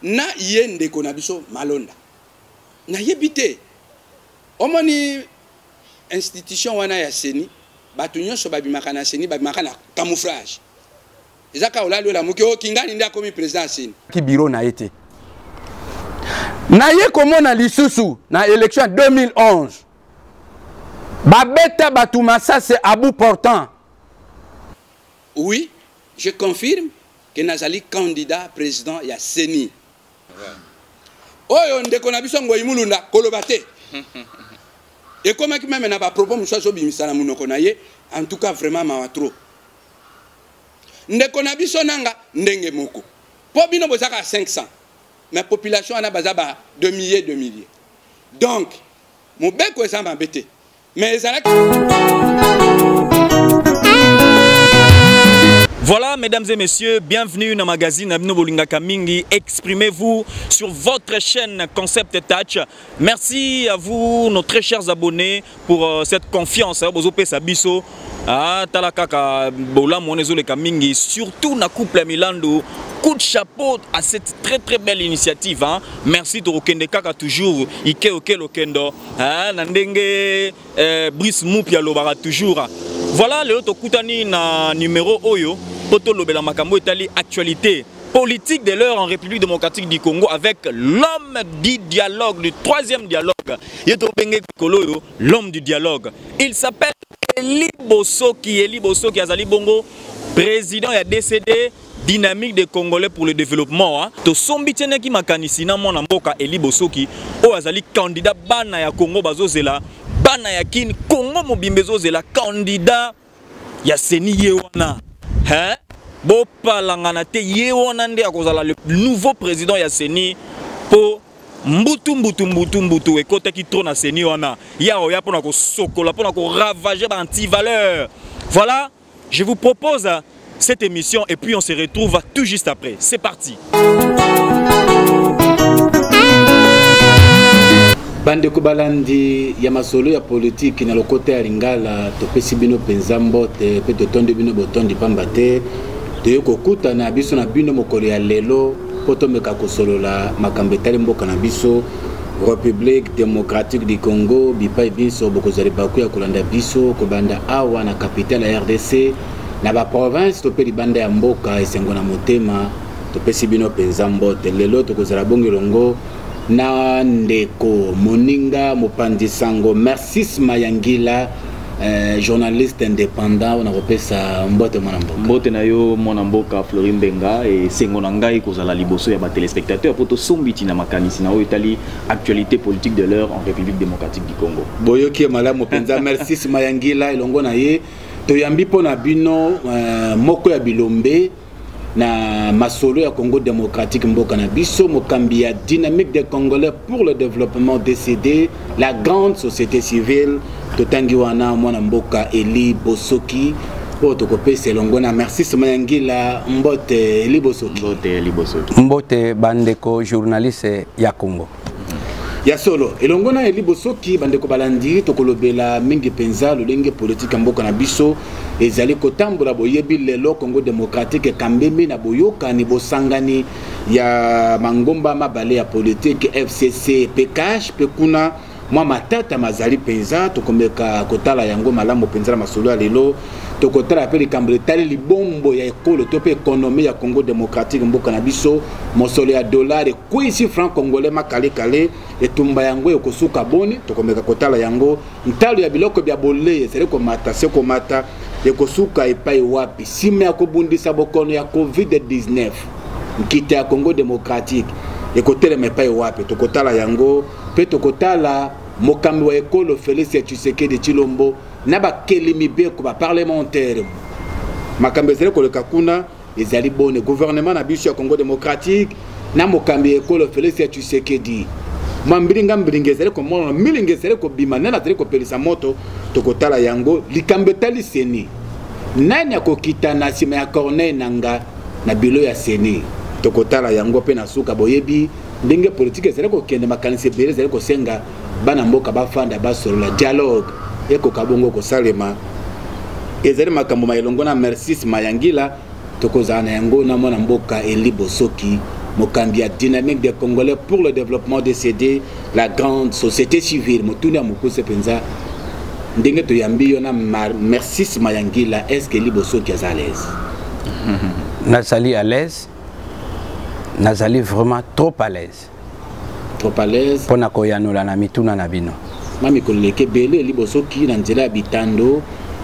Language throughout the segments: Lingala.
na yende konabiso malonda na yebite omoni institution wana ya seni batu nyonso babimaka na seni babimaka na camouflage ezaka olalo la muki o kingani ndia komi président seni ki bureau na été na ye komona lisusu na élection 2011 babeta batuma ça c'est à bout portant. Oui, je confirme que Nazali candidat président ya Seni. Oyo ndeko na biso ngoyi mulunda kolobate. Et comme même n'a pas propos mouchaso bimisana munoko na ye, en tout cas vraiment ma trop. Ndeko na biso nanga ndenge moko. Po bino bozaka 500. Mais population ana bazaba 2 milliers. Donc, mon beko ezamba mbete. Mais ezalaki Voilà, mesdames et messieurs, bienvenue dans le magazine Abno Bolingaka Mingi. Exprimez-vous sur votre chaîne Concept Touch. Merci à vous, nos très chers abonnés, pour cette confiance. Surtout na couple Milando. Coup de chapeau à cette très belle initiative. Hein. Merci de Rokende Kaka toujours. Ike Oke Lokendo. Nandenge Brice Moupia Lobara toujours. Voilà le Tokutani na numéro Oyo. Poto Lobela Makambo Itali actualité politique de l'heure en République démocratique du Congo avec l'homme du dialogue, du troisième dialogue. L'homme du dialogue. Il s'appelle Eli Bosoki. Eli Bosoki Azali Bongo, président et décédé dynamique des Congolais pour le développement. To sombi tene ki makanisi na mona mboka Eli Bosoki o azali candidat bana ya Congo bazozela bana ya kin Congo mobimbezo zela candidat ya Seni Yewana. Hein? Bopa langanate Yewana nde akozala le nouveau président ya Seni pour mbutu ekota ki trona Seni wana. Ya oya pona ko sokola pona ko ravager ba anti-valeur. Voilà, je vous propose cette émission et puis on se retrouve tout juste après. C'est parti. Bande Kubalandi Yamasolo ya politique na lokote ya Lingala topesi bino penza mbote pe totonde bino botondi pambate te kokuta na biso na bino mokolo ya lelo poto meka kosolola makambetali mboka na biso République démocratique du Congo bipai biso bokozali baku ya kolanda biso kobanda awa na capitale ya RDC na ba province topeli banda ya mboka esengo na motema topesi bino penza mbote lelo tokozala bongilongo na ndeko moninga mopandi sango Mercis Mayangila journaliste indépendant on a repesa mbote mbote na yo mwana mboka Florin Benga et sengo na ngai kozala liboso ya ba téléspectateurs poto sombiti na makanisi na Itali actualité politique de l'heure en République démocratique du Congo boyoki malamu penza Mercis Mayangila elongo na ye toyambi pona bino moko ya bilombe na masolo ya Congo démocratique mboka na biso mokambi ya dynamique des Congolais pour le développement décédé la grande société civile totangi wana mwana mboka Eli Bosoki poto kopesa elongo na Mercis Mayangila mbote Eli Bosoki mbote bandeko journaliste ya Congo ya solo elongo na Eli Bosoki bandeko balandi tokolobela mingi penza lolenge politique mboka na biso ezali kotambola boyebi lelo Congo démocratique kambembe na boyoka ni bosangani ya mangomba mabale ya politique FCC PKH pekuna mwa matata mazali penza tokomeka kotala yango malamu penza na masolo lelo tokotala pe likambele tali libombo ya ekolo to pe économie ya Congo démocratique mboka na biso mosolo ya dollar ko ici franc congolais makale kale etumba yango ekosuka boni tokomeka kotala yango ntalo ya biloko bya boleye ezali komata se komata ekosuka epai wapi sime ya kobundisa bokono ya COVID-19 nkita ya Congo démocratique ekotelema epai wapi tokotala yango pe tokotala mokambi wa ekolo Félix Tshisekedi Tshilombo na bakelimi beko ba parlementaire makambi ezali koleka kuna ezali bone gouvernement na biso ya Congo démocratique na mokambi ekolo Félix Tshisekedi mambiringa mbiringa ezali komona milinga ezali kobima nana ezali kopelisa moto tokotala yango likambe tali Seni nani akokita na sima ya Corneille Nanga na bilo ya Seni tokotala yango pe na suka boyebi ndenge politique ezali kokende makanisi bele ezali kosenga bana mboka bafanda basolola dialogue eko kabongo kosalema ezali makambo mayelongo na Mercis Mayangila tokozana yango na mwana mboka Eli Bosoki mokambi ya dynamique des Congolais pour le développement décédé la grande société civile motuni mukuse penza ndenge to yambi yona merci mayangila est-ce que liboso qui est à l'aise Nazali à l'aise Nazali vraiment trop à l'aise pona koyanola na mituna na bino mami koleke bele liboso ki na nzela bitando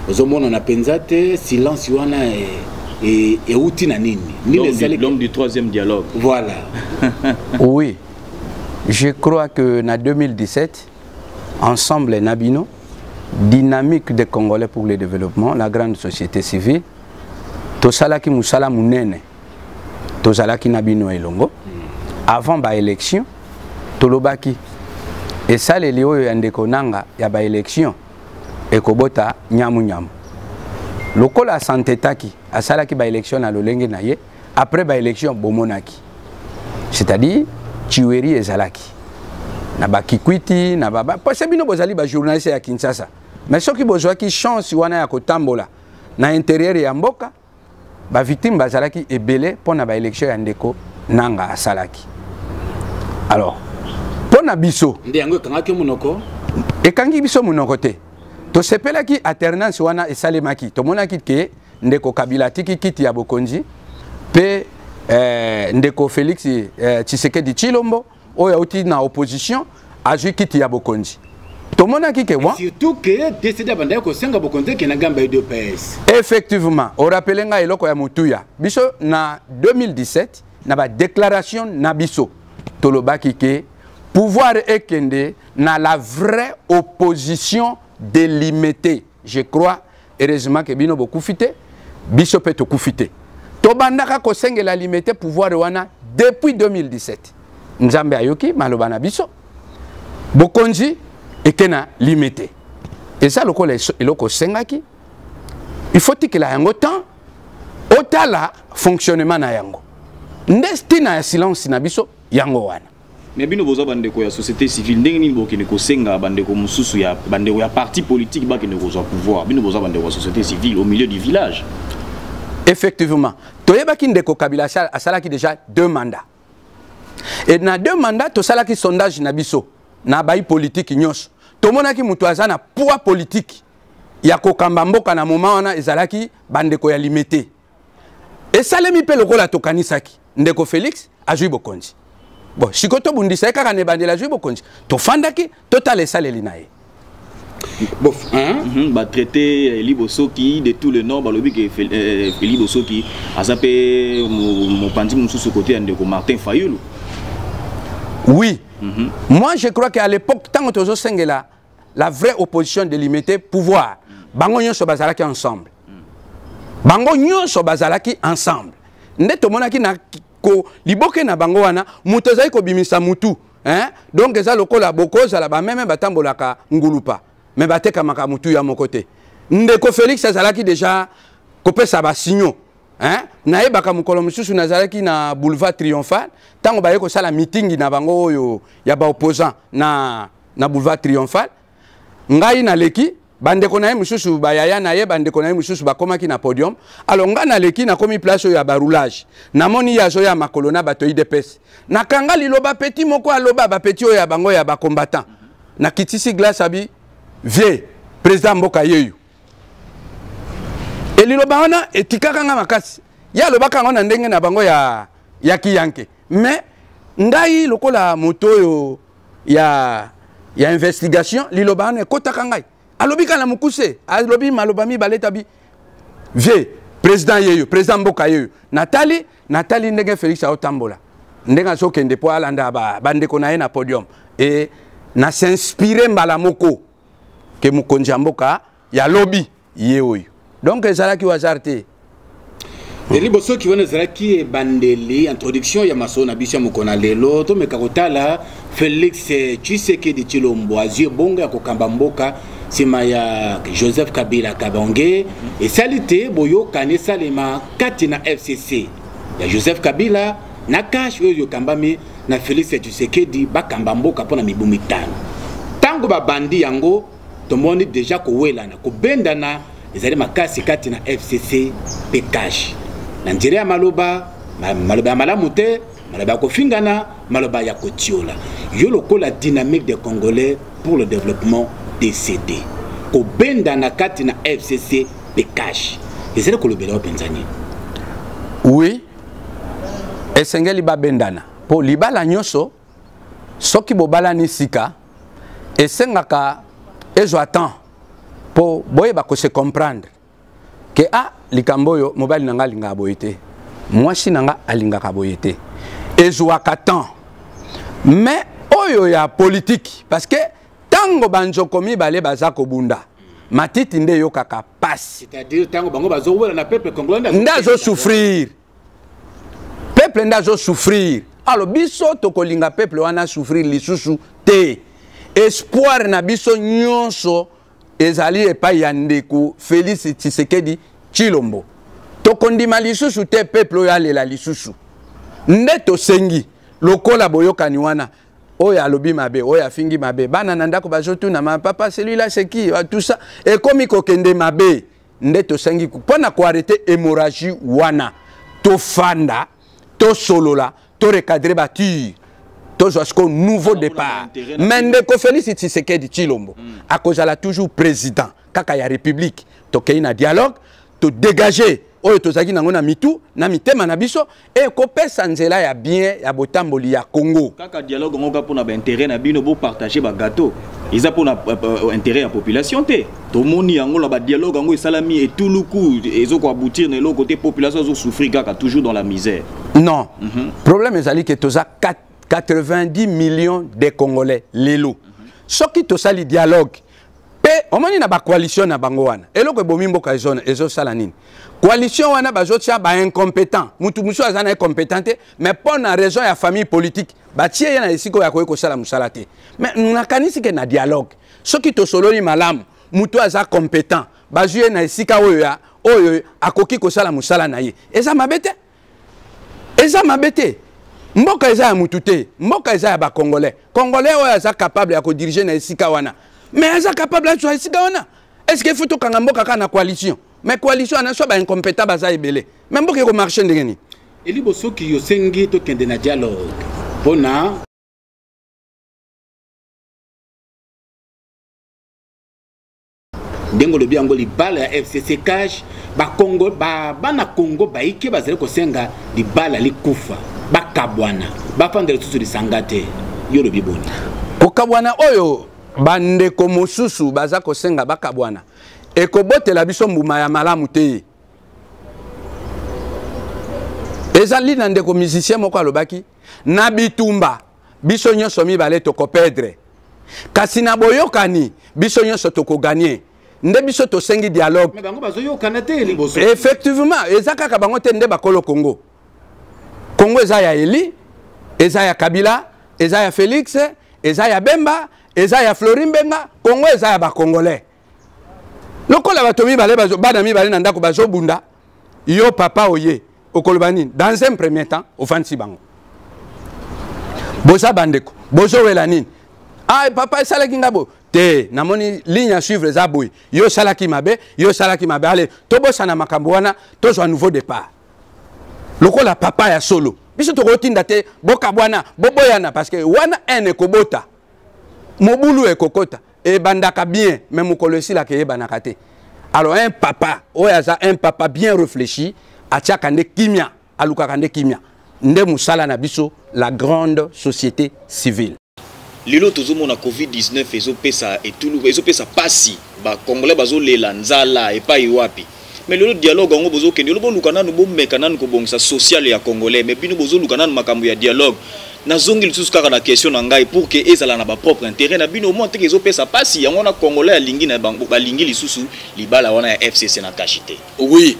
ozomona na penza te silence wana et outi na nini l'homme du troisième dialogue. Voilà. Oui, je crois que en 2017 ensemble Nabino dynamique des Congolais pour le développement la grande société civile tosalaki musala munene tozalaki Nabino elongo avant ba élection tolobaki et ça les lieux yandeko nanga ya ba élection ekobota nyamu lokola santé taki asalaki ba élection na lolenge na ye après ba élection bomonaki c'est-à-dire tuerie ezalaki na ba kikwiti na baba parce bino bozali ba journaliste ya Kinshasa mais soki bozwaki chance wana ya kotambola na intérieur ya mboka ba victime bazalaki ebele pona ba élection ya ndeko nanga asalaki alors pona biso ndiango kangaki munoko ekangi biso munoko te to sepelaki alternance wana esalemaki tomonaki ke ndeko Kabila tiki kiti ya bokonzi pe ndeko Félix Tshisekedi Tshilombo oyo auti na opposition azui kiti ya bokonzi tomonaki ke wa surtout que décédé banda ko senga bokonzi ke na gamba de PS effectivement o rappelenga eloko ya mutuya biso na 2017 na ba déclaration na biso tolobaki ke pouvoir ekende na la vraie opposition délimitée. Je crois, heureusement que bino beaucoup fité, biso pe to kufité. To bandaka ko sengela limité pouvoir wana depuis 2017. Nzambe ayoki malobana biso. Bokonzi ekena limité. Et ça loko sengaki. Il faut que la yango temps otala fonctionnement na yango. Ndestina ya silence na biso yango wana. Mais bino boza bandeko ya société civile ndenge nini bokene ko senga bandeko mususu ya bandeko ya parti politique ba kene ko zo pouvoir bino boza bandeko ya société civile au milieu du village. Effectivement toyebaki ndeko Kabila asalaki déjà 2 mandats et na 2 mandats to salaki sondage na biso na bayi politique nyonso tomonaki mutu azana poids politique ya kokamba mboka na moment wana ezalaki bandeko ya limité et salemi pe lokola tokanisaki ndeko Félix azui bokonzi. Bon, si koto bundisa kaka ne bandela jui bokonzi to fandaki totale saleli nae bof ba traité Libosoki de tout le nord balobi que Libosoki azape mon pandi mususu côté ndeko Martin Fayulu. Oui. Moi je crois qu'à l'époque tant que tozo sengela la vraie opposition délimitée pouvoir bango nyonso bazalaki ensemble. Bango nyonso bazalaki ensemble. Nde tomonaki na ko liboke na bango wana mutu ezali ko bimisa mutu donc eza lokola bokoza la ba même batambolaka ngulupa mais bateka maka mutu ya mokote ndeko Félix azalaki déjà kopesa ba signo na yebaka mukolo mususu nazalaki na boulevard Triomphal tango baye ko sala meeting na bango oyo ya ba opposant na boulevard Triomphal ngai na leki bandeko na ye mususu bayaya na ye bandeko na ye mususu bakomaki na podium alors nga na leki na komi place oyo ya baroulage namoni yazo ya makolo na bato IDPS nakanga liloba petit moko aloba ba petit oyo ya bango ya ba combattant na kitisi glace abi vie président mboka yeyu et liloba wana etikaka nga makasi ya lobaka ngona ndenge na bango ya kiyanke mais ngai lokola moto oyo ya investigation liloba wana ekotaka ngai alobi kana mukuse alobi maloba mi baleta bi vie président yeyo président mboka yeyo Nathalie ndenge Félix aotambola ndenge so kende po alanda bandeko na ye na podium et na s'inspirer mbala moko ke mukonzi mboka ya lobby yeyo donc ezalaki wazarte Liboso qui vient zalaki bandeli introduction ya maso na bisha mukona lelo to mekakotala Félix Tshisekedi Tshilombo azio bonga ya kokamba mboka sima ya Joseph Kabila Kabonge et salite boyo kane salema kati na FCC ya Joseph Kabila na cash oyo kambami na Félix Tshisekedi bakamba mboka pona mibu mitano tango ba bandi yango tomoni déjà ko welana ko bendana ezali makasi kati na FCC pe cash na njere ya maloba ya malamu te maloba kofingana maloba ya kotiola yo lokola dynamique des Congolais pour le développement DCD ko benda na kati na FCC Pekash ezele ko lobela openzani oui esengeli babendana po libala nyoso soki bobala ni sika esengaka ezwa temps po boyeba ko se comprendre que likambo yo mobali nanga linga boyete mwasi nanga alingaka boyete ezwaka temps mais oyo ya politique parce que tango banjoko mibale baza kobunda matiti nde yokaka passe c'est-à-dire tango bango bazo wela na peuple congolais ndazo souffrir peuple ndazo souffrir alors biso tokolinga peuple wana souffrir lisusu te espoir na biso nyonso ezali epai ya ndeko Félix Tshisekedi Tshilombo tokondima lisusu te peuple oyo alela lisusu nde tosengi lokola boyokani wana oyo alobi mabe oyo afingi mabe bana na ndako bazotuna ma papa celui-là c'est qui tout ça et comme kokende mabe nde tosengi pona ko arrêter hémorragie wana to fanda to solola to recadrer batir to josko nouveau départ mais ndeko Félix Tshisekedi Tshilombo akozala toujours président kaka ya république to keina dialogue to dégager oyo tozaki nango na mitu na mitema na biso e kopesa nzela ya bien ya botamboli ya Congo kaka dialogue ngoka pona ba intérêt na bino bo partager ba gâteau ils a pona intérêt ya population te to moni yango la ba dialogue ngo salami et tout le coup ezoko aboutir na l'autre côté population zo souffrir kaka toujours dans la misère non problème ezali que toza 90 millions de Congolais lelo soki tosali dialogue pe omoni na ba coalition na bango wana eloko ebomi mboka ezo sala nini coalition wana bazotia ba incompétent mutu muso azana incompétent mais pour na raison ya famille politique batie na esiko ya koyeko sala musala te mais nakanisi ke na dialogue soki to soloni malamu mutu aza compétent bazuye na esika oyo akoki ko sala musala na ye eza mabete mboka eza ya mutu te mboka eza ya ba congolais oyo aza capable ya ko diriger na esika wana mais eza capable ya tsoa esika wana est-ce que faut to kanga mboka kana coalition mais coalition ana so ba incompétent baza ebele même mboka ko marcher ndenge ni elibo soki yo sengi to kende na dialogue pona dengo lobi yango libala ya FCC cash ba Congo bana Congo baike bazali ko senga libala likufa bakabwana bafandela tusu lisangate yo lobi boni kokabwana oyo bandeko mosusu baza ko senga bakabwana ekobotela biso mbuma ya malamu te ezali na ndeko musicien moko alobaki na bitumba biso nyonso mibale tokopedre kasi na boyokani biso nyonso tokoganye nde biso tosengi dialogue mais bango bazoyokana te liboso effectivement eza kaka bango te nde bakolo Congo eza ya Eli eza ya Kabila eza ya Félix eza ya Bemba eza ya Florine Benga Congo eza ya ba Congolais lokola bato mibale bana mibale na ndako bazobunda yo papa oye okoloba nini dans un premier temps ofansi bango boza bandeko bozo wela nini papa esalaki ngabo te namoni ligne à suivre za boy yo salaki mabe ale tobosana makambo wana tozwa nouveau départ lokola papa ya solo biso tokotinda te boka bwana boboyana parce que wana ene kobota mobulu ekokota et bandaka bien même mokolo esila ke yebanaka te alors un papa bien réfléchi atiaka nde kimia alukaka nde kimia nde musala na biso la grande société civile lilo tozomona covid-19 ezopesa pasi ba congolais bazolela nzala epai wapi mais le dialogue ngo bozo kende lobo lukana no bomeka nanu ko bongisa social ya congolais mais bino bozo lukana no makambo ya dialogue na zongi lisusu kaka na question na ngai pour que ezala na ba propre intérêt na bino au moins teke ezopesa pasi yango na congolais alingi na bango balingi lisusu libala wana ya FCC na kashité oui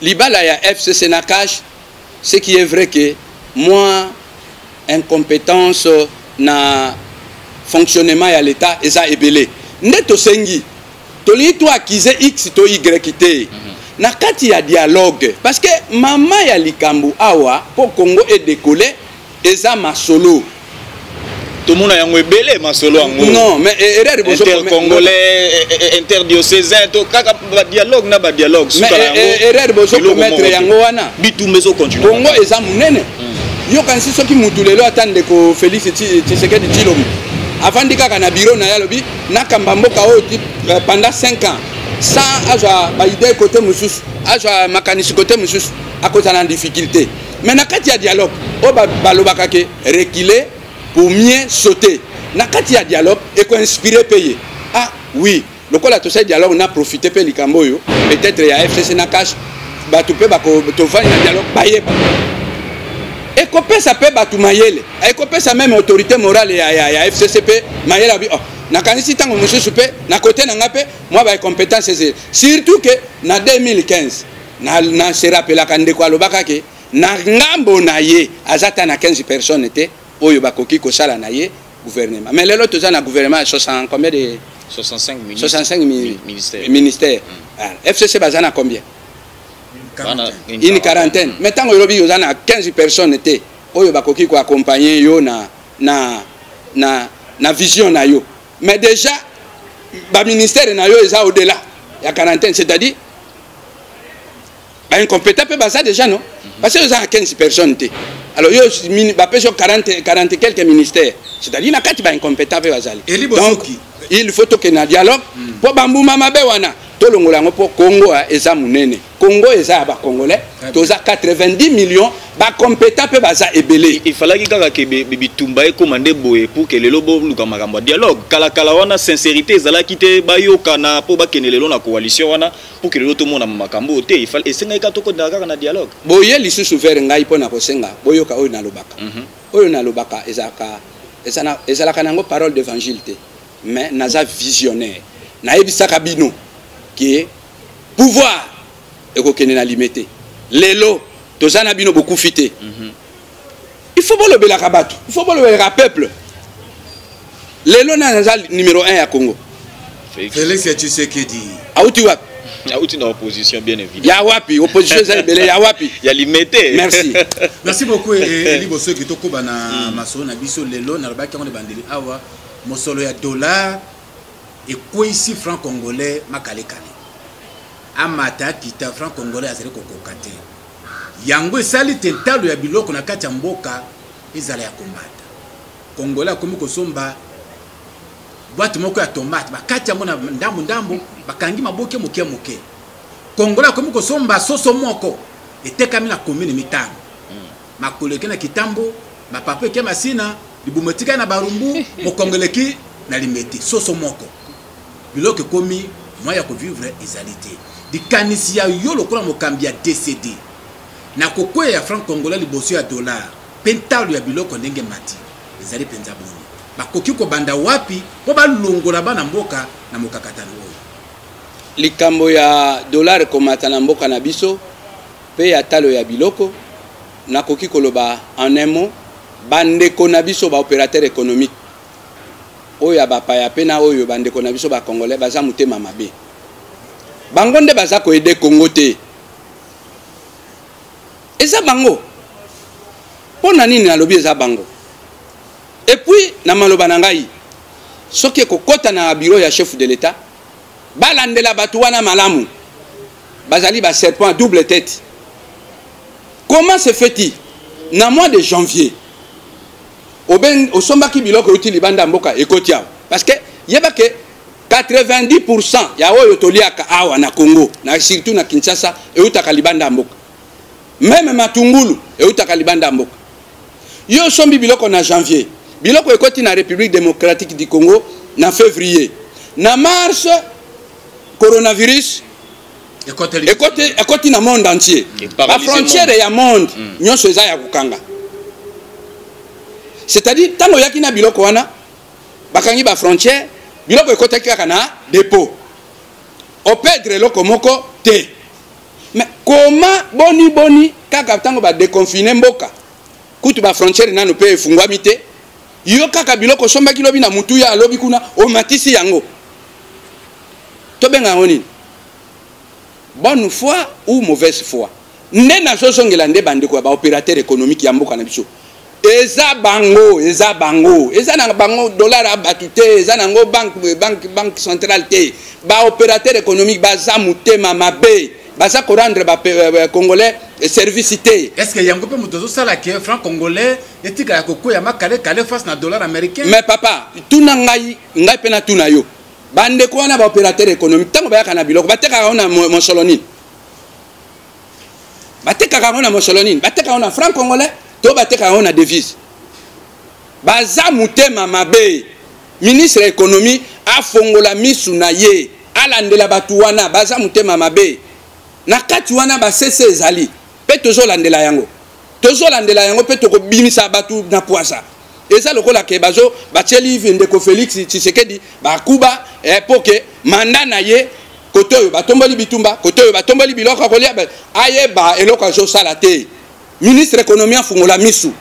libala ya FCC na cash ce qui est vrai que moi incompétence na fonctionnement ya l'état eza ebele ndeto sengi toli to accuser x to y te na kati ya dialogue parce que mama ya likambu awa po Congo est décollé eza masolo tout monde yango ebele masolo yango non mais erreur bozo congolais interdiocésain to kaka ba dialogue na ba dialogue mais erreur bozo mettre yango wana bitumbe zo continue Congo eza munene yo kanisi soki mutu lelo atande ko Félix Tshisekedi Tshilombo avant di kaka na bureau na yalobi nakamba mboka oyo pendant 5 ans sans azwa ba idée côté mususu azwa makanisi côté mususu akoza na difficulté mais na kati ya dialogue o balobaka ke reculer pour mieux sauter na kati ya dialogue et ko inspirer payer ah oui lokola to sai dialogue na profiter pe likambo yo peut-être ya FCC na cash batu pe bako to vani na dialogue bayeba et kopesa pe batu mayele et kopesa même autorité morale ya FCCP mayele bi oh na kanisi tango mususu pe na côté na ngape moi ba compétence surtout que na 2015 na se rappela kande kwa lobaka ke na ngambo na ye azata na 15 personnes était oyo bakoki ko sala na ye gouvernement mais lelo toza na gouvernement 60 combien de 65 ministères FCC bazana combien une quarantaine mais tant que vous avez 15 personnes étaient oyo bakoki ko accompagner yo na vision na yo mais déjà ba ministère na yo eza au-delà ya quarantaine c'est-à-dire ba incompétent pe baza déjà non parce que vous avez 15 personnes té alors yo ba pèse 40 quelques ministères c'est-à-dire na kati ba incompétent pe bazali donc il faut que na dialogue pour bambuma mabe wana tolongola ngo po Congo eza munene Congo eza ba congolais toza 90 millions ba compétent pe baza ebele il fallait que kaka bitumba e commander boye pour que lelo bo luka makambo dialogue kala wana sincérité ezala kité bayoka na po ba kenelelo na coalition wana pour que lelo to mona makambo te il fallait esenga ka to ko kaka na dialogue boye lisusu vers ngai pona ko senga boyoka oyo na lobaka ezala kanango parole d'évangile te mais naza visionnaire na ebisaka bino qui est pouvoir et qu'on a limité lelo tozana bino beaucoup fité il faut pas le bela kabatu il faut pas le bela peuple lelo na numéro 1 à Congo Félix Tshisekedi auti wapi auti na opposition bien évidemment ya wapi opposition za bela ya wapi ya limité merci beaucoup Eli Bosso qui toko bana masolo na biso lelo na robaki on bandeli awa mosolo ya dollar et quoi ici franc congolais makale kale amata kita franc congolais azali kokokate yango esali tentalo ya biloko na kati ya mboka ezala ya kombata congolais akomi kosomba boîte moko ya tomate bakati yango na ndambo bakangi maboke moke congolais akomi kosomba soso moko etekami na commune mitano makoleke na kitambo bapapa eke masina libumotika na barumbu mokongoleki na limeti soso moko biloko komi moya ko vivre ezalité dikanisi ya yo lokola mokambi ya décédé na kokoya ya franc congolais liboso ya dollar pentalo ya biloko ndenge mati ezali penza boni bakoki ko banda wapi po balongola bana mboka na mokakatano oyo likambo ya dollar komata na mboka na biso pe ya talo ya biloko nakoki koloba en un mot bandeko na biso ba opérateur économique oyo bapaya pena oyo bandeko na biso ba congolais baza mutema mabe bango nde baza ko aider Congo te eza bango pona nini alobi eza bango et puis na maloba na ngai soki ko kota na bureau ya chef de l'état balandela batu wana malamu bazali ba serpent à double tête comment se fait-il na mois de janvier au sombaki biloko uti libanda mboka ekotia parce que yeba ke 90% ya oyo toliaka awa na Congo na surtout na Kinshasa eutaka libanda mboka même matungulu eutaka libanda mboka yo sombi biloko na janvier biloko ekoti na République démocratique du Congo na février na mars coronavirus ekoti na monde entier la frontière ya monde nyonso eza ya kukanga c'est-à-dire tango yaki na biloko wana bakangi ba frontière biloko ekotaki kaka na dépôt o perdre loko moko te mais comment boni kaka tango ba déconfiner mboka kutu ba frontière nanu pe efungwami te yo kaka biloko sombaki lobi na mutu ya lobi kuna o matisi yango to benga ngoni bonne foi ou mauvaise foi nde na sosongela nde bandeko ba opérateur économique ya mboka na biso eza bango eza na bango dollar abatute eza nango banque centrale te ba opérateur économique baza mutema mabe baza ko rendre ba congolais service té. Est-ce que yango pe mutozo sala ke franc congolais etika ya kokoya makale kale face na dollar américain? Mais papa, tuna ngai pe na tuna yo. Bande ko wana ba opérateur économique tango ba yakana biloko bateka ona mosolonine. Bateka ona mosolonine, bateka ona franc congolais, to bateka ona devise. Baza mutema mabe. Ministre de l'économie a fongola misu na ye. Alandela batu wana baza mutema mabe. Na kati wana ba sese ezali. Pe tozo landela yango. Tozo landela yango pe toko bimisa batu na poisa. Eza lokola ke bazo batieli Ndeko Félix Tshisekedi ba kuba poke manda na ye koto yo batomboli bitumba, koto yo batomboli biloko kolia ayeba eloko zo sala te. Ministre de l'économie a fongola misu,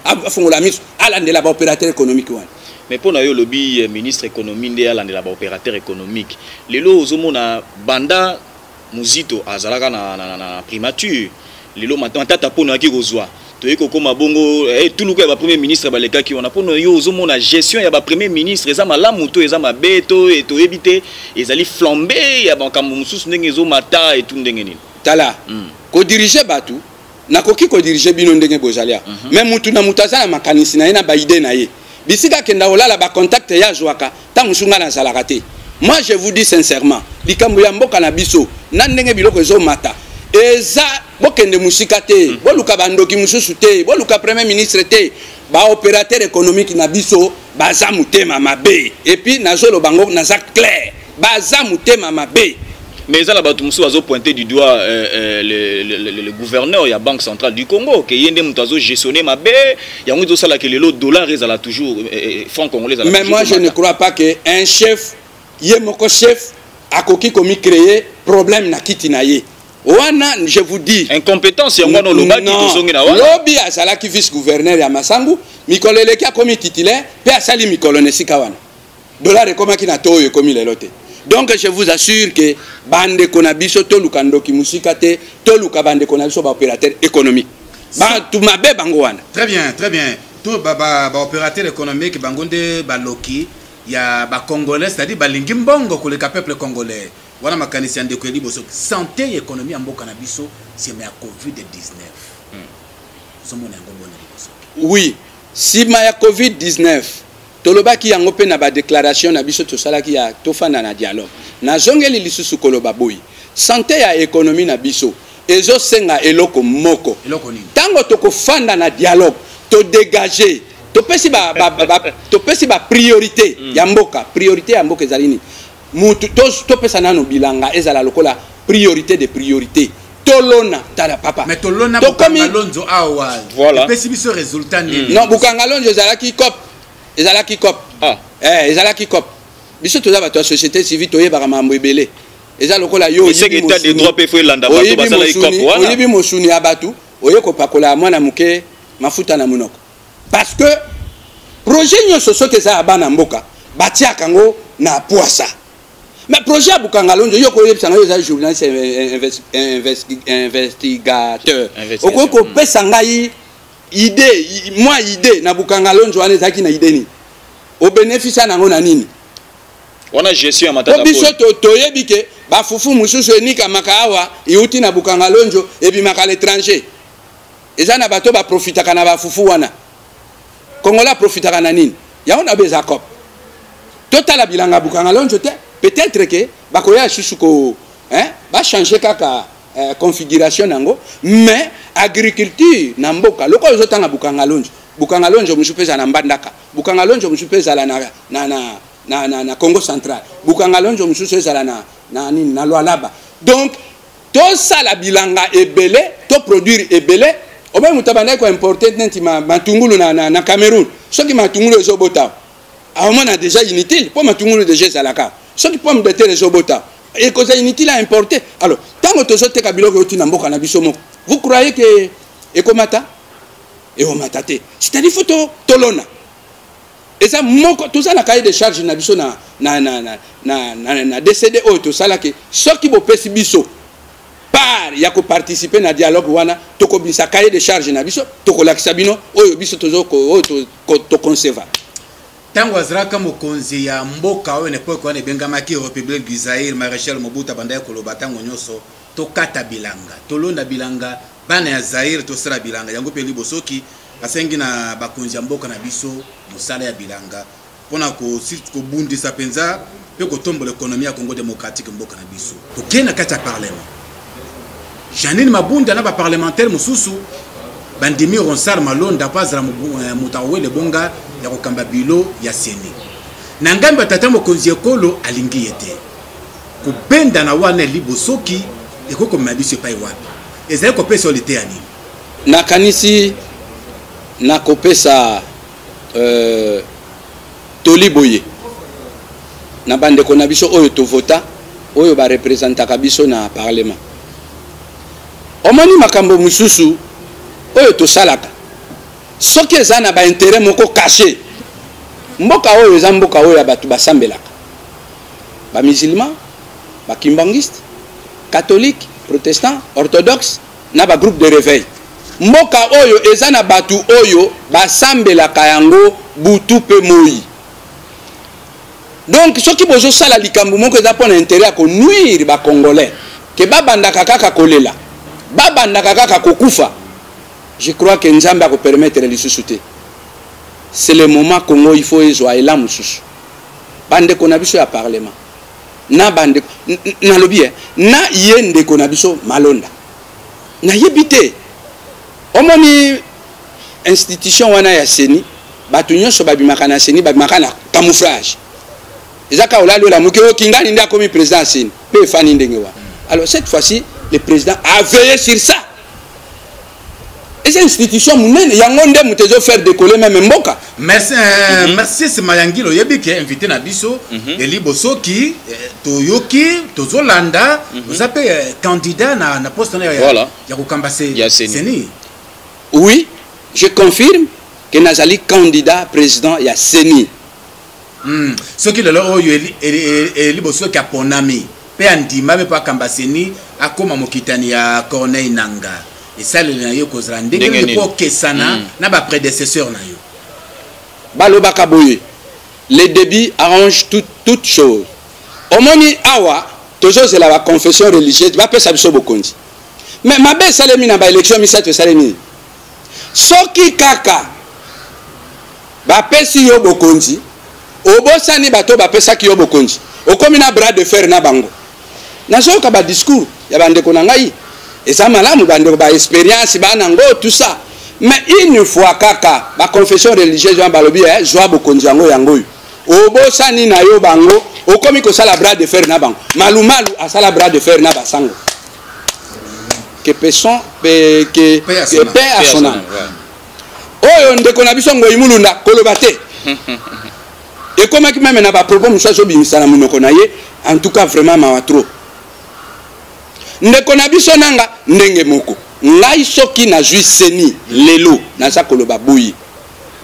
alandela ba opérateur économique wana. Mais pour le lobby ministre économie de la opérateur économique les lots na banda muzito azalaka na primature les lots maintenant tata pona ki kozwa to yeko koma bongo tout le ba premier ministre ba leka ki on a pona yo ozomona gestion ya ba premier ministre eza malamu to eza mabeto et to ebité ezali flambé ya banka mususu ndenge ezo mata et tout ndenge nini tala ko diriger batu na koki ko diriger bino ndenge bozalia même mutu na mutaza na makanisi na ina ba idée na ye. Bisika kenda olala ba contact ya Joaka ta musunga na salakate. Moi je vous dis sincèrement, likambo ya mboka na biso na ndenge biloko ezo mata. Eza bokende musika te, boluka bandoki mususu te, boluka premier ministre te, ba opérateur économique na biso baza mutema mabe. Et puis nazolo bango naza clair, baza mutema mabe. Mais ça, là-bas, tout le monde a pointé du doigt le gouverneur de la Banque centrale du Congo, qui a gestionné ma baie, il y a que le dollar est toujours franc congolais. Mais moi, je ne crois pas qu'un chef, yemoko chef, a komi créé problème na kitinaye. Wana, je vous dis. Incompétence, il y a un lobby à Zalaki vice-gouverneur ya Masangu, Mikolele qui a commis titulaire, puis à Sali Mikolone Sikawana. Dollar est comme qui n'a toyo comme les lotés. Donc je vous assure que bande konabiso to lukando ki musikate to luka bande konabiso ba opérateur économique. Ba tu mabe bango wana. Très bien, très bien. Tout ba opérateur économique bangonde ba loki ya ba congolais, c'est-à-dire ba lingi mbongo ko le peuple congolais. Wana makanisi ande ko liboso santé et économie amboka na biso c'est mais à Covid-19. Somona ngombo na liboso. Oui, si ma ya Covid-19 toloba ki yango pe na ba déclaration na biso to sala ki ya to fana na dialogue na zongeli lisusu koloba boyi santé ya économie na biso ezo senga eloko moko tango to ko fanda na dialogue to dégager to pesi ba priorité ya mboka ezalini mutu to pesa nano bilanga ezala lokola priorité de priorité tolona tala papa mais tolona bukanga lonzo awa voilà pesi biso résultat ni non bukanga lonzo ezala ki cop ezalaki cop ezalaki cop biso toza bato ya société civile toyebaka mambo ebele eza lokola yo oyebi mosuni ya bato oye kopakola mwana moke mafuta na monoko parce que projet nyonso soki eza ya bana mboka batiaka yango na poisa mais projet ya bukanga lonzo yo koyebisa ngo eza journaliste investigateur okoki kopesa ngai idée na bukanga lonzo wana ezaki na idée ni au bénéfice nango na nini wana gestion ya matata biso toyebi ke ba fufu mususu enika makawa iuti na bukanga lonzo ebimaka l'étranger eza na bato ba profitaka na ba fufu wana kongola profitaka na nini yango na beza cop totala bilanga bukanga lonzo te peut-être que bakoya susu ko ba changer kaka configuration nango mais agriculture na mboka loko ozotanga bukanga lonzo musupeza na mbandaka bukanga lonzo musupeza la na Congo central bukanga lonzo musupeza la na Lualaba donc to sala bilanga ebele to produire ebele obe mutabanda ko importer neti matungulu na Cameroun soki matungulu ezobota amona déjà inutile pour matungulu déjà zalaka soki pomme de terre ezobota et cause inutile à importer alors tango tozote kabiloko yoti na mboka na biso moko vous croyez que ekomata eomatate c'est-à-dire faut tolona et ça moko tout ça na cahier de charge na biso na décédé o to sala ke soki bo pesi biso par ya ko participer na dialogue wana to ko bisa cahier de charge na biso to ko lakisa bino oyo biso tozoko to conserva tango azraka mokonzi ya mboka oyo nepo ko ne bengamaki République du Zaïre Maréchal Mobutu banda ya koloba tango nyoso tokata bilanga tolonda bilanga bana ya Zaire tosala bilanga yango pe libosoki asengi na bakonzi ya mboka na biso mosala ya bilanga pona ko bundisa penza pe ko tombola l'économie ya Congo démocratique mboka na biso tokena kata parlement Janine Mabunda na ba parlementaire mususu bandimi Ronsard Malonda pazala mutawe le bonga ya kokamba bilo ya seni na ngambi tata mokonzi ekolo alingi yete kubenda na wana libosoki ekoko mabiso pai wapi ezali kopesa olite ya nini nakanisi nakopesa toliboye na bandeko na biso oyo tovota oyo ba representaka biso na parlement omoni makambo mususu oyo tosalaka soki eza na ba intérêt moko caché mboka oyo eza mboka oyo ya bato basambelaka ba musulman ba kimbangiste catholique protestant orthodoxe na ba groupe de réveil mboka oyo eza na batu oyo basambelaka yango butu pe moi donc soki bozo sala likambo moko eza pona intérêt ya konuire ba congolais ke babandaka kaka kolela babandaka kaka kokufa je crois que nzambe ako permettre lisusu te c'est le moment Congo il faut ezwa ela mususu bandeko na biso ya parlement na bandeko na lobi na yende ko na biso malonda na yebite omoni institution wana ya seni batu nyonso babimaka na seni babimaka na camouflage ezaka olalo la mukeo kingani nda komi président seni pe fani ndenge wa alors cette fois-ci le président a veillé sur ça et cette institution munene yango nde mutezo faire décoller même mboka merci merci c'est Mayangilo yebi qui invité na biso Eli Bosoki Toyoki Tozolanda vous appelez candidat na poste na ya kokambase seni. Oui, je confirme que nazali candidat président ya seni. Ce qui le oyo Eli Bosoki aponami pe andima me pa kambaseni akoma mokitani ya Corneille Nanga. Et ça le nayo kozala ndenge ko kesana na ba prédécesseur na yo. Balobaka boye. Les débits arrangent toute chose. Omoni awa toujours c'est la confession religieuse ba pesa biso bokonzi. Mais mabe salemi na ba élection misato salemi. Soki kaka ba pesi yo bokonzi obosani bato ba pesa ki yo bokonzi. Okomi na bras de fer na bango. Nazoka ba discours ya bandeko na ngai. Et ça malamu bandeko ba expérience ba nango tout ça. Mais une fois kaka ba confession religieuse ba balobi joa bokonzi yango yango. Obosani na yo bango okomi ko sala bras de fer na bango. Malumalu a sala bras de fer na basango. Que personne que paix à son âme. Oyo ndeko na biso ngoyi mulunda koloba te. Et comme qui même na ba problème so bimisa na munoko na ye en tout cas vraiment mawatro. Ndeko na biso nanga ndenge moko. Ngai soki na jui seni lelo na za koloba boyi.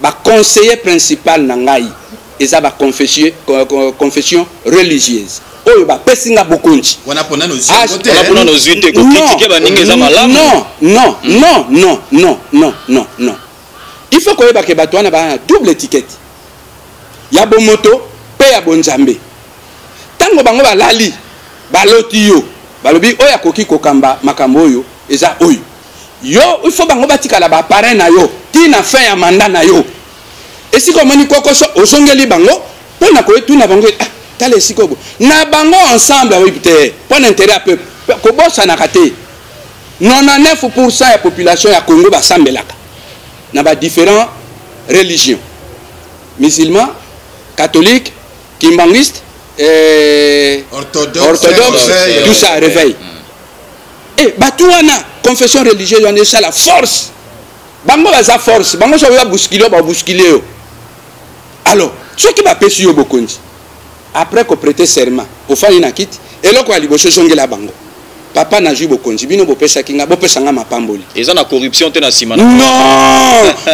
Ba conseiller principal na ngai eza ba confession religieuse. Oyo ba pesinga bokonji. Wana pona no zuite ko critiquer ba ninga za malamu. Non. Il faut koyeba ke bato wana ba double étiquette. Ya bomoto pe ya bonzambe. Tango bango ba lali ba loti yo. Balobi oya koki kokamba makambo oyo eza oyo. Yo il faut bango batika la ba parrain na yo. Tina fin ya mandat na yo. Et si komoni kokoso osongeli bango pona ko etuna bango tale sikobo na bango ensemble wipte pour intérêt à peuple ko bossa na kate 99% ya population ya Congo ba sambelaka na ba différents religions musulmans catholiques kimbangistes orthodoxes tout ça réveil et batuana confession religieuse on est la force bango ba za force bango so ya bousculer yo alors ceux qui ba pesi yo bokonzi après qu'on prêter serment au fani na kiti et loko ali boso songela bango papa na jubo konzi bino bo pesa kinga bo pesa nga mapamboli ils ont la corruption te na sima non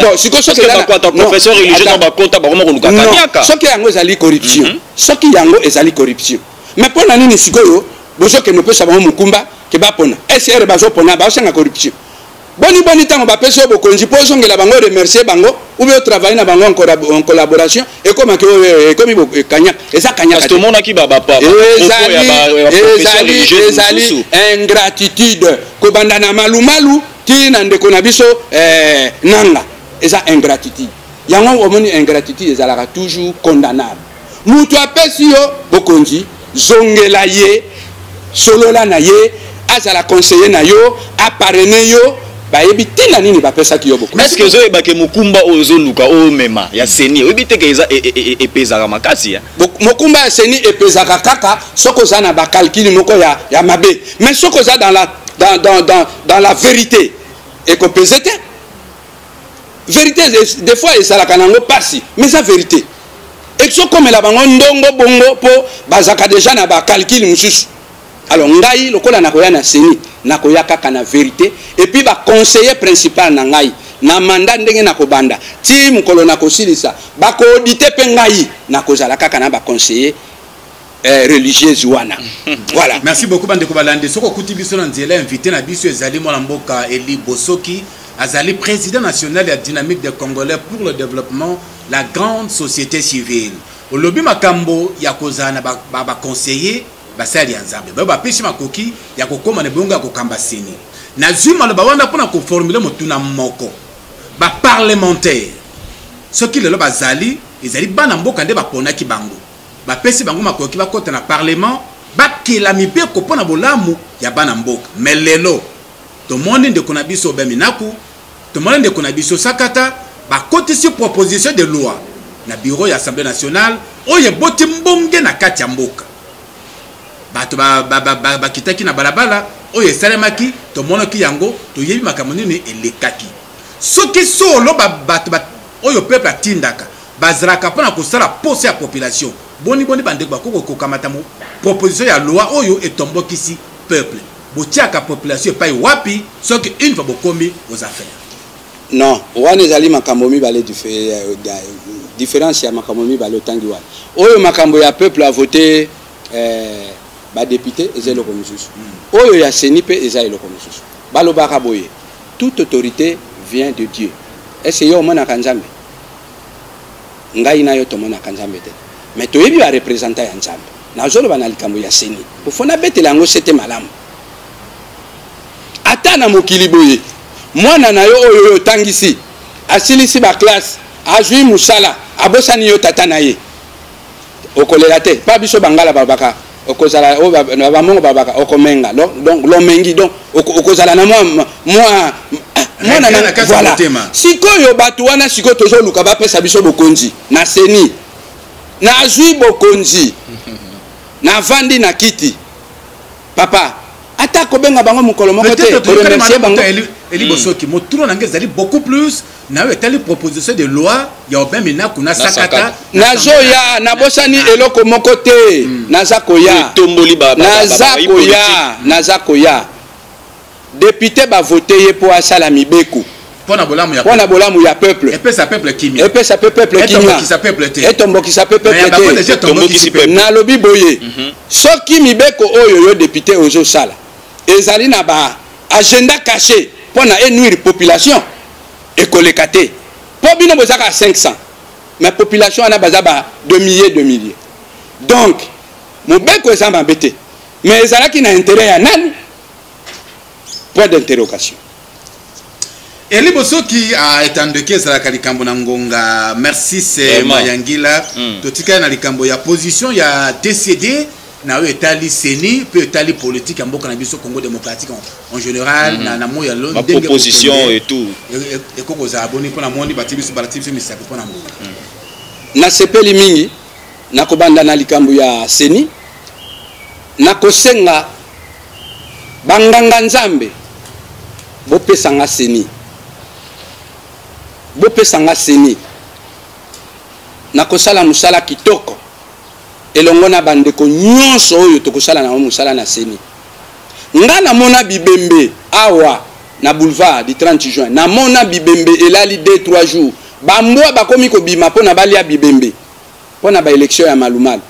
bon siko so que la professeur religieux na ba konta ba ko luka kanyaka so que yango ezali corruption so que yango ezali corruption mais pona nini siko yo boso que no pesa ba mukumba ke ba pona SR ba zo pona ba senga corruption boni tango ba peso bo konji po zongela bango remercier bango ou bien travailler na bango en collaboration et comme que kanya eza kanya parce que mona ki baba papa ezali ingratitude ko banda na malumalu ti na ndeko na biso nanga eza ingratitude yango omoni ingratitude ezalaka toujours condamnable mutu apesi yo bokonzi zongela ye solola na ye azala conseiller na yo aparrainer yo bayebi tina nini bapesa ki yo bokonzi est-ce que ozoyeba ke mokumba ozoluka o mema ya seni oyebi te ke eza epezaka makasi ya mokumba ya seni epezaka kaka soko oza na bakalkili moko ya mabe mais soko oza dans la vérité ekopeze te vérité des fois ezalaka nango pasi mais eza vérité ekokomela bango ndongo bongo po bazaka déjà na bakalkili mosusu alors ngai lokola nakoya na seni nakoya kaka na vérité et puis ba conseiller principal na ngai na mandat ndenge nakobanda ti mukolo nakosilisa bako auditer pe ngai nakozala kaka na ba conseiller religieuse wana voilà. Merci beaucoup bande ko balande soko kuti biso na nzela invité na biso ezali mwana mboka Eli Bosoki azali président national ya dynamique des Congolais pour le développement la grande société civile olobi makambo ya kozana ba conseiller basali ya nzambe ba pesi makoki ya kokoma na bonga kokamba seni na zuma lo bawanda pona ko formuler motuna moko ba parlementaire soki lelo bazali ezali bana mboka nde baponaki bango ba pesi bango makoki ba kota na parlement ba kila mibeko pona bolamu ya bana mboka mais lelo to monde de konabiso beminaku to monde de konabiso sakata ba koti sur proposition de loi na bureau ya assemblée nationale oye boti mbonge na kati ya mboka bato ba kitaki na balabala oye salemaki to monoki yango to yebi makambo nini elekaki soki solo bato oyo peuple atindaka bazraka pona ko sala pose ya population boni bande ba ko kamata mo proposition ya loi oyo etombokisi peuple botiaka population pa wapi soki une fois bokomi aux affaires non wana ezali makambo mibale différence ya makambo mibale otangi wana oyo makambo ya peuple a voté ba député ezelo ko mususu oyo ya seni pe ezelo ko mususu balobaka boye toute autorité vient de Dieu est-ce yo mona kanzambe ngai na yo to mona kanzambe te mais to yebi ba représenter ya nzambe na zolo bana likambo ya seni pofona betela ngo sete malamu ata na mokili boye mwana na yo oyo tangisi asilisi ba classe azui musala abosani yo tata na ye okolela te pa biso bangala babaka okozala o ba mongo babaka okomenga donc lomengi donc okozala na moi mwana na voilà sikoyo batu wana sikoyo tozoluka bapesa biso bokonzi na seni na azui bokonzi na vandi na kiti papa ata kobenga bango mukolo moko te remercier bango Eli Bosoki motulo nange zali beaucoup plus na yo etali proposition de loi ya obemina kuna sakata nazoya nabosani eloko moko te nazakoya tomboli ba nazakoya député ba voter ye po asala mibeko pona bolamu ya peuple epesa peuple kimia etombokisa peuple te na lobi boye soki mibeko oyo yo député ozo sala ezali na ba agenda caché pona nuire population ekoleka te po bino bozaka 500 mais population ana bazaba de milliers donc mobeko ezamba mbete mais ezalaki na intérêt ya nani point d'interrogation. Eli Bosoki a etandeke ezalaka likambo na ngonga merci c'est Mayangila totika na likambo ya position ya DCD na yo etali seni pe etali politique ya mboka na biso Congo démocratique en général na moya lo ndenge proposition et tout et koko za aboni pona mondi batibiso misaka pona mo na sepeli mingi na kobanda na likambo ya seni na kosenga banganga nzambe bopesanga seni na kosala musala kitoko elongo na bandeko nyonso oyo tokosala na musala na seni nga na mona bibembe awa na boulevard du 30 juin na mona bibembe elali 2-3 jours bambwa bakomi kobima pona balia bibembe pona ba élection ya malumalu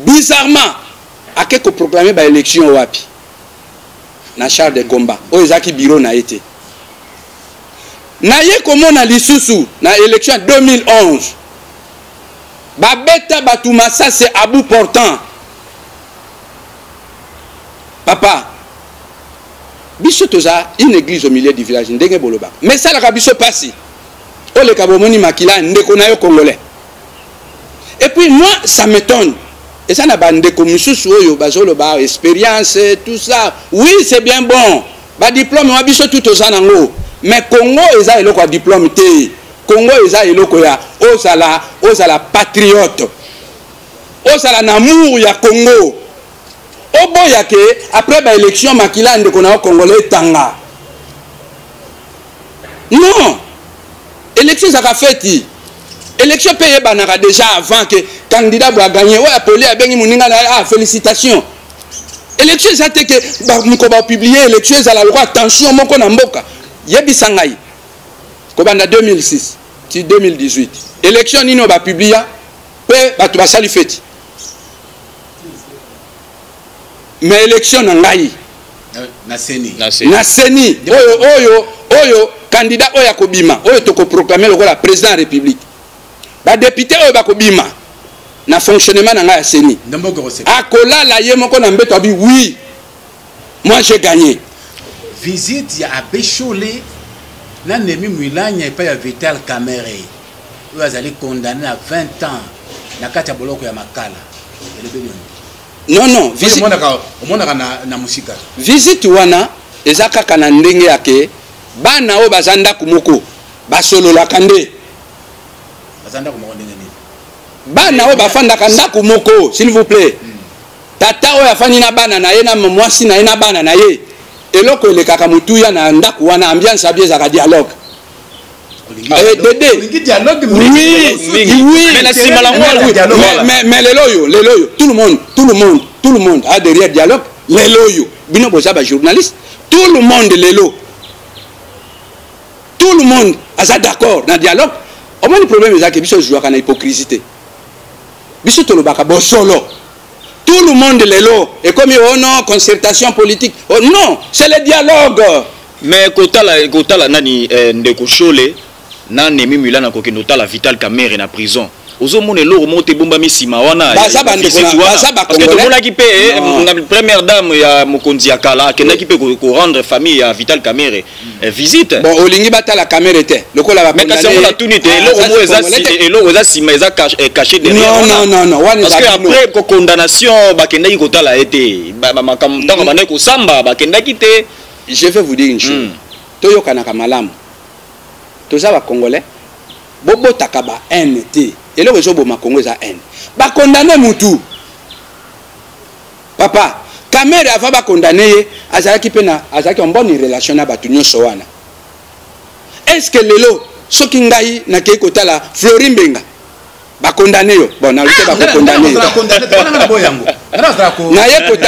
bizarrement ake ko proclamer ba élection wapi na char de combat oyo ezaki bureau na ye te naye komona lisusu na élection 2011 babeta bato masase à bout portant papa biso toza une église au milieu du village ndenge boloba mais salaka biso pasi oleka bomoni makila ndeko na yo congolais et puis moi ça m'étonne et ça na bandeko misusu oyo bazoloba expérience tout ça oui c'est bien bon ba diplôme wa biso tout oza nango mais Congo eza eloko ya diplôme te Congo eza eloko ya ozala patriote ozala na amour ya Congo oboya ke après ba élection makila ndeko na congolais tanga non élection ça a fait élection payé banaka déjà avant que candidat doit gagner ouais appelé à bengi muninga ah félicitations élection ça te que ba mko ba publier élection ça la loi attention moko na mboka yebisa ngai ko banda 2006 ti 2018 élection nino ba publier pe batu ba sali feti mais élection na ngai na seni oyo candidat oyo akobima oyo toko proclamer le président de la République ba député oyo bakobima na fonctionnement na ngai ya seni akolala ye moko na mbeto abi oui moi j'ai gagné visite ya Abechole na Nemi Mwilanya et pas ya Vital Kamerhe oyo azali condamné à 20 ans na kati ya boloko ya makala non visite wana eza kaka na ndenge yake bana o bazanda kumoko basolola kande bazanda kumoko ndenge nini bana o bafanda kanda kumoko s'il vous plaît tata o yafani na bana na ye na mwasi na ye na bana na ye eloko elekaka mutuya na ndaku wana ambiance abieza ka dialogue mais leloyo tout le monde a derrière dialogue leloyo bino boza ba journaliste tout le monde a d'accord na dialogue au moins le problème est que biso jouaka na hypocrisie biso tolobaka bosolo tout le monde lelo et comme oh non concertation politique oh non c'est le dialogue mais kotala nani ndeko Chole na Nemi Mwilanya kokendo tala Vital Kamerhe na prison ozomona eloko mote bomba misima wana parce que tomonaki pe na première dame ya mokonzi ya kala kendaki pe ko rendre famille ya Vital Kamerhe visite bon olingi batala Kamerhe te lokola ba mais kasi on a tout nité eloko eza sima eza caché derrière non parce que après ko condamnation bakendaki kotala ete makambo ntango bandaki kosamba bakendaki te je vais vous dire une chose toyokanaka malamu toza ba congolais bobotaka ba haine te eloko ezoboma Congo eza haine bakondane mutu papa Kamerhe ava bakondane ye azalaki en bonne relation na bato nyonso wana est-ce que lelo soki ngai nakei kotala Flori Mbenga bakondane yo bon nalute bakondane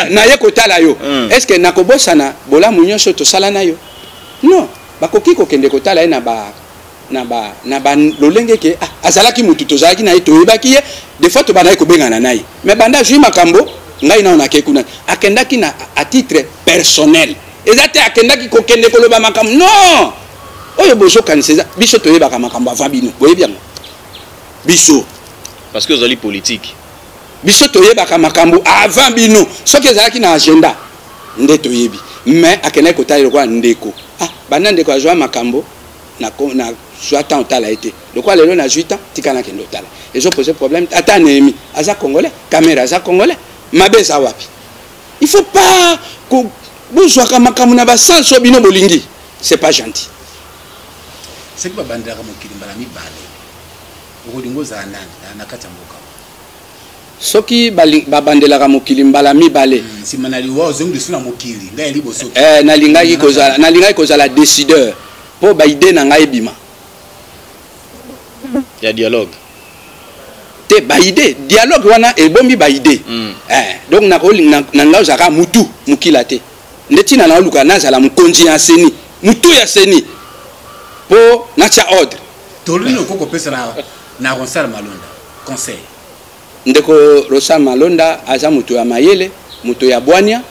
naye kotala yo est-ce que nakobosana bolamu nyonso tosala na yo non bakoki kokende kotala ye na ba lolenge ke azalaki mutu tozalaki na ye toyebaki ye des fois tobandaki kobengana na ye mais banda jui makambo ngai na onake kuna akendaki na à titre personnel eza te akendaki kokende koloba makambo non oyo bozokanisa biso toyebaka makambo avant bino boyebi yango biso parce que ozali politique biso toyebaka makambo avant bino soki ezalaki na agenda nde toyebi mais akendaki kotala lokola ndeko banda ndeko azwa makambo na soit tant tala été le quoi lelo na 8 ans tikana kendo tala et je pose problème ata Nemi aza congolais Kamerhe aza congolais mabeza wapi il faut pas que bozwa kama na ba sans bino bolingi c'est pas gentil c'est que bandaka mokili mbala mibale okolingo za na katamboka soki babandelaka mokili mbala mibale simana liwa ozongi suna mokili ngai liboso nalingaki kozala décideur po ba idée na ngai bima ya dialogue te ba idée dialogue wana ebombi ba idée donc na nga ozaka mutu mukila te ndetina na luka nazala mukonzi ya seni mutu ya seni po nacha ordre tolino koko pesa na Ronsal Malonda conseil ndeko Ronsal Malonda aza mutu ya mayele mutu ya bwania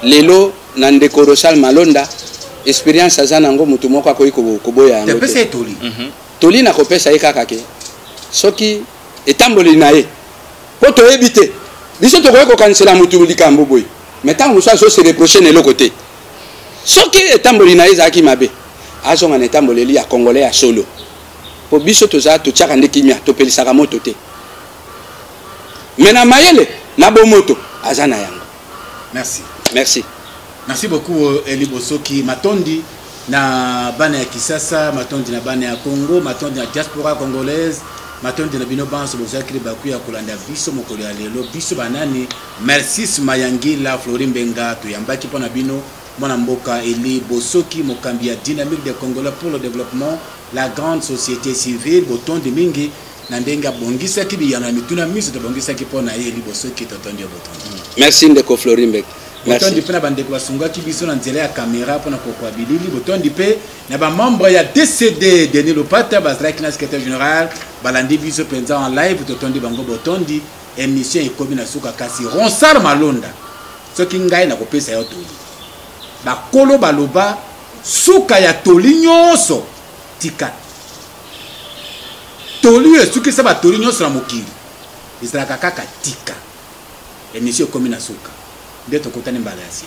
lelo na ndeko Rosal Malonda experience aza nango mutu moko akoki koboya yango te toli toli na kopesa ye kaka ke soki etamboli na ye po toyebi te biso tokoki kokanisela mutu likambo boye mais ntango mosu azo se reproche na eloko te soki etamboli na ye ezalaki mabe azonga na etamboleli ya congolais ya solo po biso tozala totiaka nde kimia topelisaka moto te mais na mayele na bomoto aza na yango. Merci beaucoup Eli Bosoki. Matondi na bana ya Kisasa, matondi na bana ya Congo, matondi na diaspora congolaise, matondi na bino banso bozakili baku ya kolanda biso mokolo ya lelo biso banani. Merci Mayangila Florimbenga tuyambaki pona bino mwana mboka Eli Bosoki mokambi ya dynamique de Congolais pour le développement, la grande société civile botondi mingi na ndenga bongisa kibi yana mituna miso to bongisa kipona Eli Bosoki totondi botondi. Merci ndeko Florimbenga. Botondi pe na bandeko basunga kibiso na nzela ya caméra pona kokwa bilili botondi pe na ba membre ya DCD Denis Lopata bazaki na secrétaire général balandi biso penza en live totondi bango botondi émission ekomi na suka kasi Ronsar Malonda soki ngai na kopesa yo toli bakolo baloba suka ya toli nyonso tika toli esuki sa batoli nyonso na mokili ezalaka kaka tika émission ekomi na suka d'être content de balancer.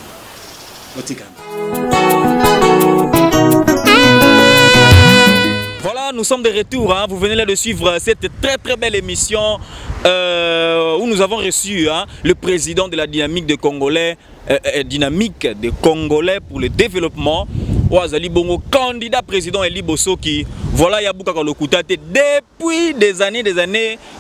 Voilà, nous sommes de retour. Hein. Vous venez là de suivre cette très belle émission où nous avons reçu le président de la dynamique des Congolais, pour le développement. Ouazali Bongo, candidat président Eli Bosoki. Voilà, Yabouka Kalokoutate. Depuis des années,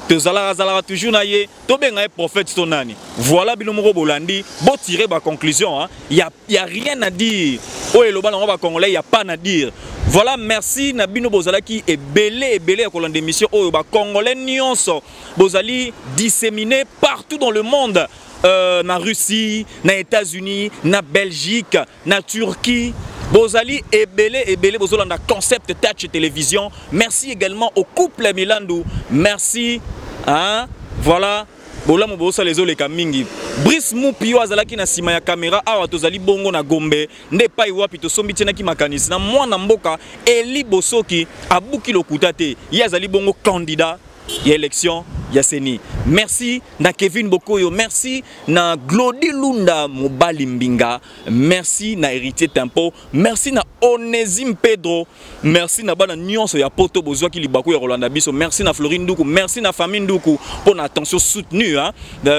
Tezala toujours naïe, Tobenga prophète Stonani. Voilà, Bilomoro Bolandi, bon tirer ma conclusion. Il n'y a rien à dire. Oh, et le ballon congolais, il n'y a pas à dire. Voilà, merci Nabino Bozala qui est belé à colonne d'émission. Oh, congolais nyonso. Bozali disséminé partout dans le monde. Na Russie, na États-Unis, na Belgique, na Turquie. Bozali ebele bozolanda concept touch télévision. Merci également au couple Milandou. Merci. Hein? Voilà. Bola mobosa les oleka mingi. Brice Moupio azalaki na sima ya caméra awa tozali bongo na Gombe. Nde pai wapi to sombi tena ki makanisi na mwana mboka Eli Bosoki abuki lokuta te. Yazali bongo candidat ya élection ya Seni. Merci na Kevin Bokoyo, merci na Glody Lunda Mobali Mbinga, merci na Héritier Tempo, merci na Onésime Pedro, merci na bana nyonso ya poto bozwa ki libako ya Rolanda Biso, merci na Florine Doukou, merci na famille Doukou pour l'attention soutenue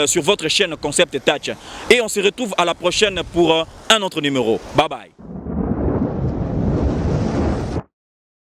sur votre chaîne Concept Touch. Et on se retrouve à la prochaine pour un autre numéro. Bye bye.